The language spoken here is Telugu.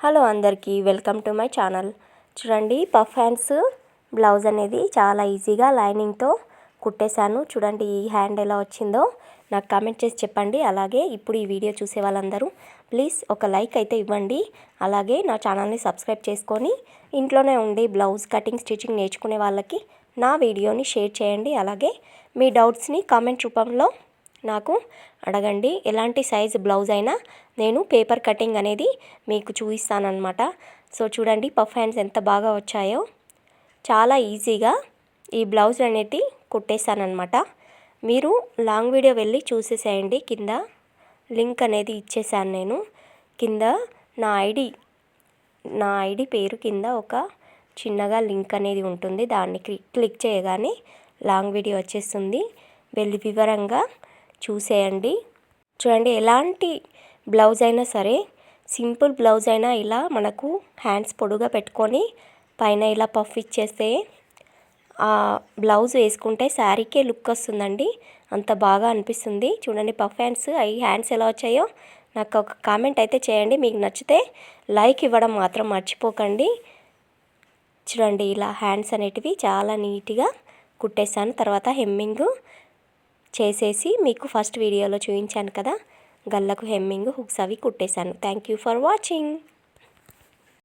హలో అందరికీ వెల్కమ్ టు మై ఛానల్. చూడండి, పఫ్ హ్యాండ్స్ బ్లౌజ్ అనేది చాలా ఈజీగా లైనింగ్తో కుట్టేశాను. చూడండి ఈ హ్యాండ్ ఎలా వచ్చిందో నాకు కామెంట్ చేసి చెప్పండి. అలాగే ఇప్పుడు ఈ వీడియో చూసే వాళ్ళందరూ ప్లీజ్ ఒక లైక్ అయితే ఇవ్వండి. అలాగే నా ఛానల్ని సబ్స్క్రైబ్ చేసుకొని ఇంట్లోనే ఉండి బ్లౌజ్ కటింగ్ స్టిచ్చింగ్ నేర్చుకునే వాళ్ళకి నా వీడియోని షేర్ చేయండి. అలాగే మీ డౌట్స్ని కామెంట్ రూపంలో నాకు అడగండి. ఎలాంటి సైజ్ బ్లౌజ్ అయినా నేను పేపర్ కటింగ్ అనేది మీకు చూపిస్తానన్నమాట. సో చూడండి పఫ్ హ్యాండ్స్ ఎంత బాగా వచ్చాయో. చాలా ఈజీగా ఈ బ్లౌజ్ అనేది కుట్టేశానన్నమాట. మీరు లాంగ్ వీడియో వెళ్ళి చూసేసేయండి. కింద లింక్ అనేది ఇచ్చేసాను నేను. కింద నా ఐడి పేరు కింద ఒక చిన్నగా లింక్ అనేది ఉంటుంది. దాన్ని క్లిక్ చేయగానే లాంగ్ వీడియో వచ్చేస్తుంది. వెళ్ళి వివరంగా చూసేయండి. చూడండి, ఎలాంటి బ్లౌజ్ అయినా సరే, సింపుల్ బ్లౌజ్ అయినా ఇలా మనకు హ్యాండ్స్ పొడుగా పెట్టుకొని పైన ఇలా పఫ్ ఇచ్చేస్తే ఆ బ్లౌజ్ వేసుకుంటే శారీకే లుక్ వస్తుందండి. అంత బాగా అనిపిస్తుంది. చూడండి పఫ్ హ్యాండ్స్, ఈ హ్యాండ్స్ ఎలా వచ్చాయో నాకు ఒక కామెంట్ అయితే చేయండి. మీకు నచ్చితే లైక్ ఇవ్వడం మాత్రం మర్చిపోకండి. చూడండి ఇలా హ్యాండ్స్ అనేటివి చాలా నీట్గా కుట్టేశాను. తర్వాత హెమ్మింగ్ చేసేసి మీకు ఫస్ట్ వీడియోలో చూపించాను కదా, గల్లకు హెమ్మింగ్ హుక్స్ అవి కుట్టేశాను. Thank you for watching.